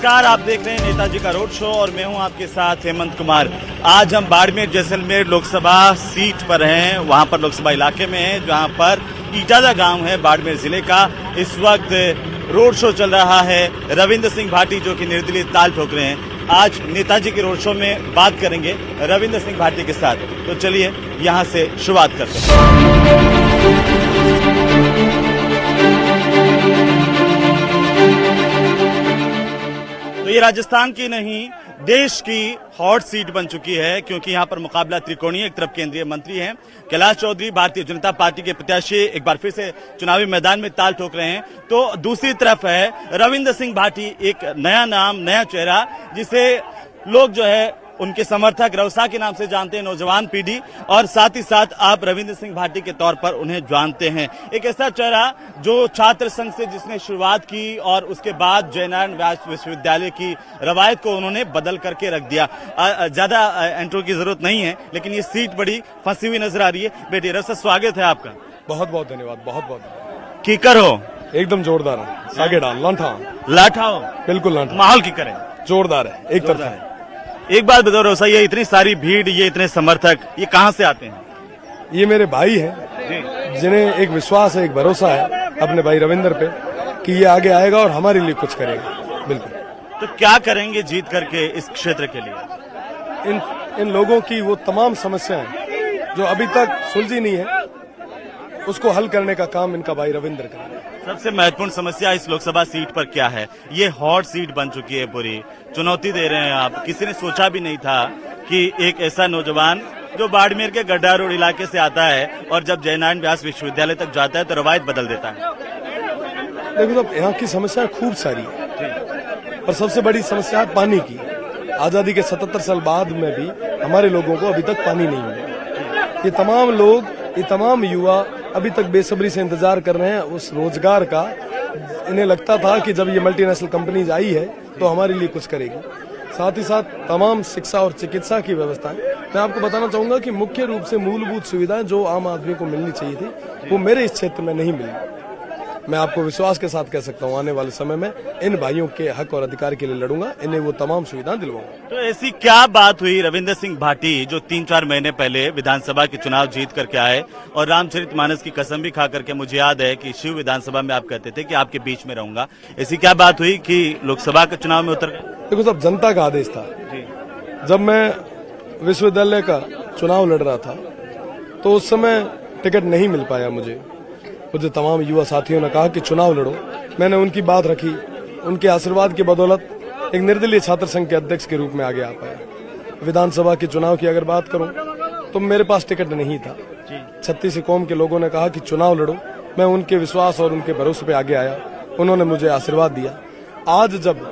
नमस्कार, आप देख रहे हैं नेताजी का रोड शो और मैं हूं आपके साथ हेमंत कुमार। आज हम बाड़मेर जैसलमेर लोकसभा सीट पर हैं, वहां पर लोकसभा इलाके में हैं जहां पर ईटादा गांव है बाड़मेर जिले का। इस वक्त रोड शो चल रहा है। रविंद्र सिंह भाटी जो कि निर्दलीय ताल ठोक रहे हैं, आज नेताजी के रोड शो में बात करेंगे रविंद्र सिंह भाटी के साथ। तो चलिए यहां से शुरुआत करते हैं। तो ये राजस्थान की नहीं देश की हॉट सीट बन चुकी है, क्योंकि यहाँ पर मुकाबला त्रिकोणीय। एक तरफ केंद्रीय मंत्री हैं कैलाश चौधरी, भारतीय जनता पार्टी के प्रत्याशी एक बार फिर से चुनावी मैदान में ताल ठोक रहे हैं, तो दूसरी तरफ है रविंद्र सिंह भाटी, एक नया नाम, नया चेहरा, जिसे लोग जो है उनके समर्थक रवसा के नाम से जानते हैं, नौजवान पीढ़ी, और साथ ही साथ आप रविंद्र सिंह भाटी के तौर पर उन्हें जानते हैं। एक ऐसा चेहरा जो छात्र संघ से जिसने शुरुआत की और उसके बाद जयनारायण व्यास विश्वविद्यालय की रवायत को उन्होंने बदल करके रख दिया। ज्यादा एंट्रो की जरूरत नहीं है, लेकिन ये सीट बड़ी फंसी हुई नजर आ रही है। बेटी रवसा, स्वागत है आपका। बहुत बहुत धन्यवाद। बहुत बहुत कीकर हो? एकदम जोरदार है। सागे डाल लाठा लाठा हो? बिल्कुल लाठा। माहौल कीकर है? जोरदार है, एक तरफ है। एक बात बताओ रवसा, ये इतनी सारी भीड़, ये इतने समर्थक, ये कहाँ से आते हैं? ये मेरे भाई हैं जिन्हें एक विश्वास है, एक भरोसा है अपने भाई रविंद्र पे कि ये आगे आएगा और हमारे लिए कुछ करेगा। बिल्कुल। तो क्या करेंगे जीत करके इस क्षेत्र के लिए? इन लोगों की वो तमाम समस्याएं जो अभी तक सुलझी नहीं है, उसको हल करने का काम इनका भाई रविंद्र करेगा। सबसे महत्वपूर्ण समस्या इस लोकसभा सीट पर क्या है? ये हॉट सीट बन चुकी है, पूरी चुनौती दे रहे हैं आप। किसी ने सोचा भी नहीं था कि एक ऐसा नौजवान जो बाड़मेर के गड्ढा रोड इलाके से आता है और जब जयनारायण व्यास विश्वविद्यालय तक जाता है तो रवायत बदल देता है। देखो साहब, यहाँ की समस्या खूब सारी है और सबसे बड़ी समस्या है पानी की। आजादी के 77 साल बाद में भी हमारे लोगों को अभी तक पानी नहीं मिला। ये तमाम लोग, ये तमाम युवा अभी तक बेसब्री से इंतजार कर रहे हैं उस रोजगार का। इन्हें लगता था कि जब ये मल्टीनेशनल कंपनीज आई है तो हमारे लिए कुछ करेगी। साथ ही साथ तमाम शिक्षा और चिकित्सा की व्यवस्था। मैं आपको बताना चाहूंगा कि मुख्य रूप से मूलभूत सुविधाएं जो आम आदमी को मिलनी चाहिए थी, वो मेरे इस क्षेत्र में नहीं मिली। मैं आपको विश्वास के साथ कह सकता हूँ, आने वाले समय में इन भाइयों के हक और अधिकार के लिए लड़ूंगा, इन्हें वो तमाम सुविधाएं दिलवाऊंगा। तो ऐसी क्या बात हुई रविंद्र सिंह भाटी जो 3-4 महीने पहले विधानसभा के चुनाव जीत करके आए और रामचरितमानस की कसम भी खा करके, मुझे याद है कि शिव विधानसभा में आप कहते थे कि आपके बीच में रहूंगा। ऐसी क्या बात हुई कि लोकसभा के चुनाव में उतर गए? देखो साहब, जनता का आदेश था। जब मैं विश्वविद्यालय का चुनाव लड़ रहा था तो उस समय टिकट नहीं मिल पाया मुझे तमाम युवा साथियों ने कहा कि चुनाव लड़ो। मैंने उनकी बात रखी, उनके आशीर्वाद की बदौलत एक निर्दलीय छात्र संघ के अध्यक्ष के रूप में आगे आ पाया। विधानसभा के चुनाव की अगर बात करूं तो मेरे पास टिकट नहीं था। 36 कौम के लोगों ने कहा कि चुनाव लड़ो। मैं उनके विश्वास और उनके भरोसे पे आगे आया, उन्होंने मुझे आशीर्वाद दिया। आज जब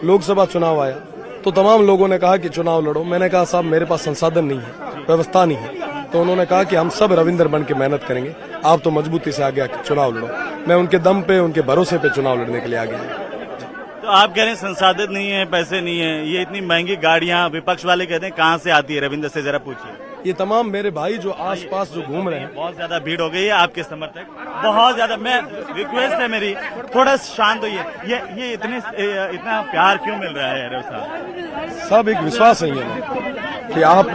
लोकसभा चुनाव आया तो तमाम लोगों ने कहा कि चुनाव लड़ो। मैंने कहा साहब, मेरे पास संसाधन नहीं है, व्यवस्था नहीं है। तो उन्होंने कहा कि हम सब रविंद्र बन के मेहनत करेंगे, आप तो मजबूती से आगे चुनाव लड़ो। मैं उनके दम पे, उनके भरोसे पे चुनाव लड़ने के लिए आगे आया। तो आप कह रहे हैं संसाधन नहीं है, पैसे नहीं है, ये इतनी महंगी गाड़ियां, विपक्ष वाले कहते हैं कहाँ से आती है? रविंद्र से जरा पूछिए। ये तमाम मेरे भाई जो आसपास जो घूम रहे हैं, बहुत ज्यादा भीड़ हो गई है, आपके समर्थक बहुत ज्यादा। मैं रिक्वेस्ट है मेरी, थोड़ा शांत होइए। ये इतना प्यार क्यों मिल रहा है रवसा? सब एक विश्वास है ये कि आप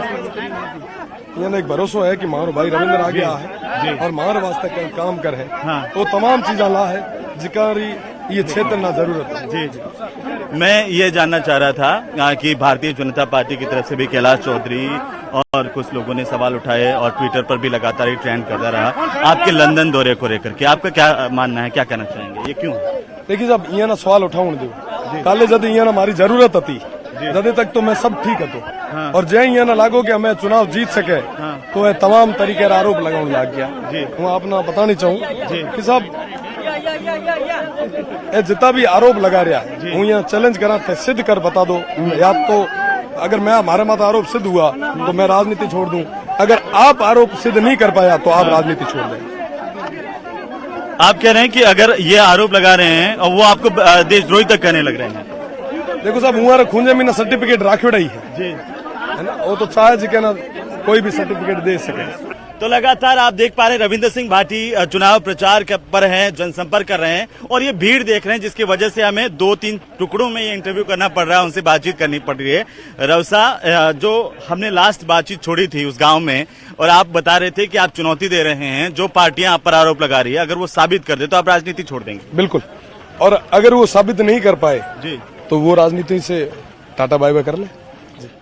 ये एक भरोसा है कि मारो भाई रविंद्र आ गया है और मार वास्ते कहीं काम कर है। हाँ। तो तमाम चीजें ला है जिकारी ये क्षेत्र ना जरूरत है। जी। मैं ये जानना चाह रहा था कि भारतीय जनता पार्टी की तरफ से भी कैलाश चौधरी और कुछ लोगों ने सवाल उठाए और ट्विटर पर भी लगातार ये ट्रेंड करता रहा आपके लंदन दौरे को लेकर के। आपका क्या मानना है, क्या कहना चाहेंगे, ये क्यों? देखिए साहब, ये ना सवाल उठाऊ दो काले जब ये ना हमारी जरूरत थी जदे तक तो मैं सब ठीक है। हाँ। और जय ये ना लागो कि हमें चुनाव जीत सके। हाँ। तो तमाम तरीके आरोप लगाने लग गया। मैं अपना बताना चाहूँ कि साहब जितना भी आरोप लगा रहा है, हूँ यहाँ चैलेंज करा थे, सिद्ध कर बता दो। या तो अगर मैं हमारे माता आरोप सिद्ध हुआ तो मैं राजनीति छोड़ दूं, अगर आप आरोप सिद्ध नहीं कर पाया तो आप राजनीति छोड़ दें। आप कह रहे हैं कि अगर ये आरोप लगा रहे हैं और वो आपको देशद्रोही तक कहने लग रहे हैं? देखो साहब, हमारे खूंजे में ना सर्टिफिकेट राखी है जी, है ना। वो तो चाहे जी के ना कोई भी सर्टिफिकेट दे सके। तो लगातार आप देख पा रहे हैं रविंद्र सिंह भाटी चुनाव प्रचार पर हैं, जनसंपर्क कर रहे हैं और ये भीड़ देख रहे हैं जिसकी वजह से हमें 2-3 टुकड़ों में ये इंटरव्यू करना पड़ रहा है, उनसे बातचीत करनी पड़ रही है। रवसा, जो हमने लास्ट बातचीत छोड़ी थी उस गांव में, और आप बता रहे थे कि आप चुनौती दे रहे हैं, जो पार्टियां आप पर आरोप लगा रही है अगर वो साबित कर दे तो आप राजनीति छोड़ देंगे? बिल्कुल, और अगर वो साबित नहीं कर पाए जी तो वो राजनीति से टाटा बाय बाय कर ले।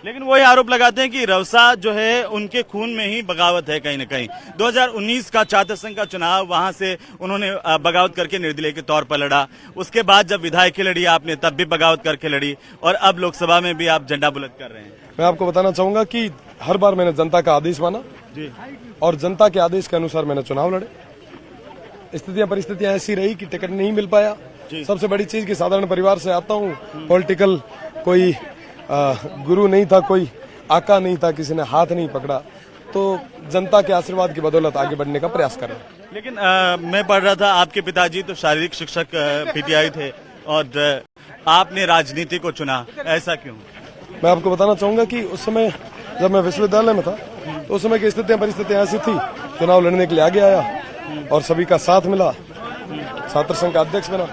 लेकिन वही आरोप लगाते हैं कि रवसा जो है उनके खून में ही बगावत है कहीं न कहीं। 2019 का छात्र संघ का चुनाव, वहां से उन्होंने बगावत करके निर्दलीय के तौर पर लड़ा। उसके बाद जब विधायकी लड़ी आपने, तब भी बगावत करके लड़ी, और अब लोकसभा में भी आप झंडा बुलंद कर रहे हैं। मैं आपको बताना चाहूंगा कि हर बार मैंने जनता का आदेश माना जी, और जनता के आदेश के अनुसार मैंने चुनाव लड़े। परिस्थितियां ऐसी रही कि टिकट नहीं मिल पाया। सबसे बड़ी चीज कि साधारण परिवार से आता हूँ, पॉलिटिकल कोई गुरु नहीं था, कोई आका नहीं था, किसी ने हाथ नहीं पकड़ा, तो जनता के आशीर्वाद की बदौलत आगे बढ़ने का प्रयास कर रहे हैं। लेकिन मैं पढ़ रहा था आपके पिताजी तो शारीरिक शिक्षक पीटीआई थे और आपने राजनीति को चुना, ऐसा क्यों? मैं आपको बताना चाहूंगा कि उस समय जब मैं विश्वविद्यालय में था तो उस समय की परिस्थितियां ऐसी थी, चुनाव लड़ने के लिए आगे आया और सभी का साथ मिला, छात्र संघ का अध्यक्ष बना।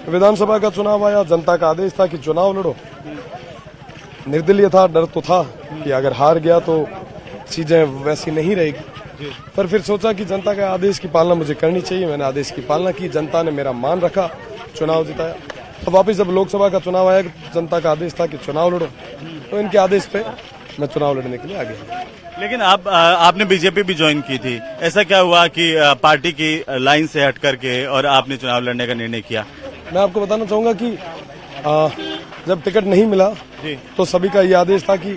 विधानसभा का चुनाव आया, जनता का आदेश था कि चुनाव लड़ो। निर्दलीय था, डर तो था कि अगर हार गया तो चीजें वैसी नहीं रहेगी, पर फिर सोचा कि जनता के आदेश की पालना मुझे करनी चाहिए। मैंने आदेश की पालना की, जनता ने मेरा मान रखा, चुनाव जिताया। अब वापस जब लोकसभा का चुनाव आया, जनता का आदेश था कि चुनाव लड़ो, तो इनके आदेश पे मैं चुनाव लड़ने के लिए आगे आया। लेकिन अब आपने बीजेपी भी ज्वाइन की थी, ऐसा क्या हुआ कि पार्टी की लाइन से हट करके और आपने चुनाव लड़ने का निर्णय किया? मैं आपको बताना चाहूंगा कि जब टिकट नहीं मिला तो सभी का ये आदेश था कि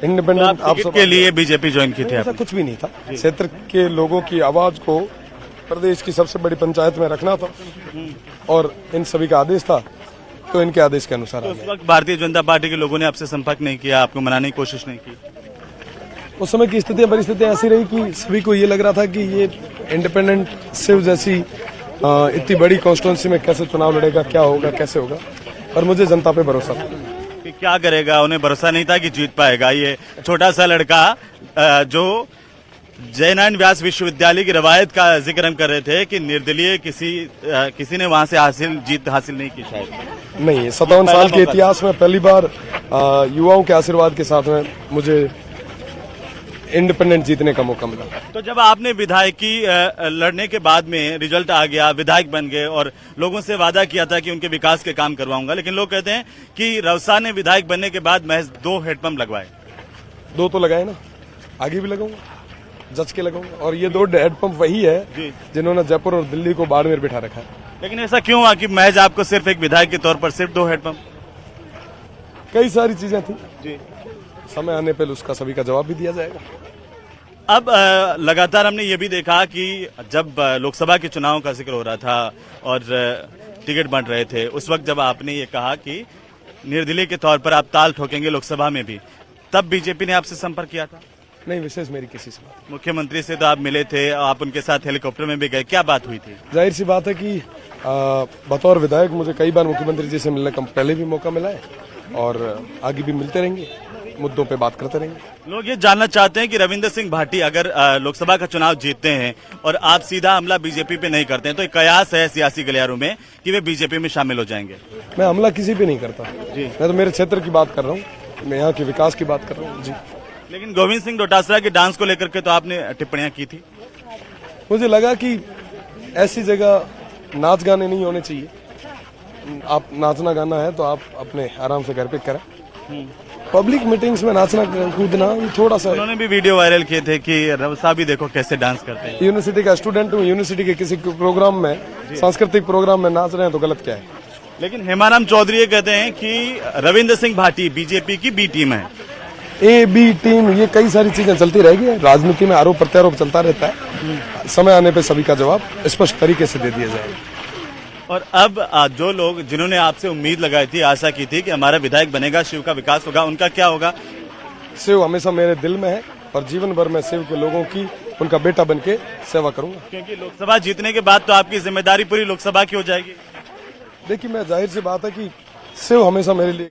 इंडिपेंडेंट आप के लिए बीजेपी ज्वाइन की थी? ऐसा कुछ भी नहीं था। क्षेत्र के लोगों की आवाज को प्रदेश की सबसे बड़ी पंचायत में रखना था और इन सभी का आदेश था, तो इनके आदेश के अनुसार तो उस वक्त भारतीय जनता पार्टी के लोगों ने आपसे संपर्क नहीं किया, आपको मनाने की कोशिश नहीं की? उस समय की परिस्थितियां ऐसी रही कि सभी को ये लग रहा था कि ये इंडिपेंडेंट शिव जैसी इतनी बड़ी कॉन्स्टिट्यूंसी में कैसे चुनाव लड़ेगा, क्या होगा, कैसे होगा, और मुझे जनता पे भरोसा था कि क्या करेगा। उन्हें भरोसा नहीं था कि जीत पाएगा। ये छोटा सा लड़का जो जयनारायण व्यास विश्वविद्यालय की रवायत का जिक्र हम कर रहे थे कि निर्दलीय किसी ने वहां से जीत हासिल नहीं की, शायद नहीं। 57 साल के इतिहास में पहली बार युवाओं के आशीर्वाद के साथ में मुझे इंडिपेंडेंट जीतने का मौका मिला। तो जब आपने विधायकी लड़ने के बाद में रिजल्ट आ गया, विधायक बन गए और लोगों से वादा किया था कि उनके विकास के काम करवाऊंगा, लेकिन लोग कहते हैं कि रवसा ने विधायक बनने के बाद महज 2 हेडपंप लगवाए। 2 तो लगाए ना, आगे भी लगाऊंगा, जज के लगाऊंगा, और ये 2 हेडपंप वही है जिन्होंने जयपुर और दिल्ली को बाड़मेर बिठा रखा है। लेकिन ऐसा क्यों हुआ कि महज आपको सिर्फ एक विधायक के तौर पर सिर्फ 2 हेडपंप? कई सारी चीजें थी, समय आने पर उसका सभी का जवाब भी दिया जाएगा। अब लगातार हमने ये भी देखा कि जब लोकसभा के चुनाव का जिक्र हो रहा था और टिकट बंट रहे थे, उस वक्त जब आपने ये कहा कि निर्दलीय के तौर पर आप ताल ठोकेंगे लोकसभा में भी, तब बीजेपी ने आपसे संपर्क किया था? नहीं, विशेष मेरी किसी से बात। मुख्यमंत्री से तो आप मिले थे, आप उनके साथ हेलीकॉप्टर में भी गए, क्या बात हुई थी? जाहिर सी बात है कि बतौर विधायक मुझे कई बार मुख्यमंत्री जी से मिलने का पहले भी मौका मिला है और आगे भी मिलते रहेंगे, मुद्दों पे बात करते रहेंगे। लोग ये जानना चाहते हैं कि रविंद्र सिंह भाटी अगर लोकसभा का चुनाव जीतते हैं और आप सीधा हमला बीजेपी पे नहीं करते हैं, तो एक कयास है सियासी गलियारों में कि वे बीजेपी में शामिल हो जाएंगे। मैं हमला किसी पे नहीं करता जी, मैं तो मेरे क्षेत्र की बात कर रहा हूँ, मैं यहाँ के विकास की बात कर रहा हूँ जी। लेकिन गोविंद सिंह डोटासरा के डांस को लेकर के तो आपने टिप्पणियां की थी। मुझे लगा कि ऐसी जगह नाच गाने नहीं होने चाहिए। आप नाचना गाना है तो आप अपने आराम से घर पे करें। पब्लिक मीटिंग्स में नाचना कूदना ये थोड़ा सा। उन्होंने भी वीडियो वायरल किए थे कि रवसा भी देखो कैसे डांस करते हैं। यूनिवर्सिटी का स्टूडेंट हूँ, यूनिवर्सिटी के किसी प्रोग्राम में, सांस्कृतिक प्रोग्राम में नाच रहे हैं तो गलत क्या है? लेकिन हेमाराम चौधरी ये कहते हैं कि रविंद्र सिंह भाटी बीजेपी की बी टीम है। ए बी टीम, ये कई सारी चीजें चलती रहेगी। राजनीति में आरोप प्रत्यारोप चलता रहता है, समय आने पर सभी का जवाब स्पष्ट तरीके से दे दिया जाएगा। और अब जो लोग जिन्होंने आपसे उम्मीद लगाई थी, आशा की थी कि हमारा विधायक बनेगा, शिव का विकास होगा, उनका क्या होगा? शिव हमेशा मेरे दिल में है और जीवन भर में शिव के लोगों की उनका बेटा बन के सेवा करूंगा। क्योंकि लोकसभा जीतने के बाद तो आपकी जिम्मेदारी पूरी लोकसभा की हो जाएगी। देखिए, मैं जाहिर सी बात है कि शिव हमेशा मेरे लिए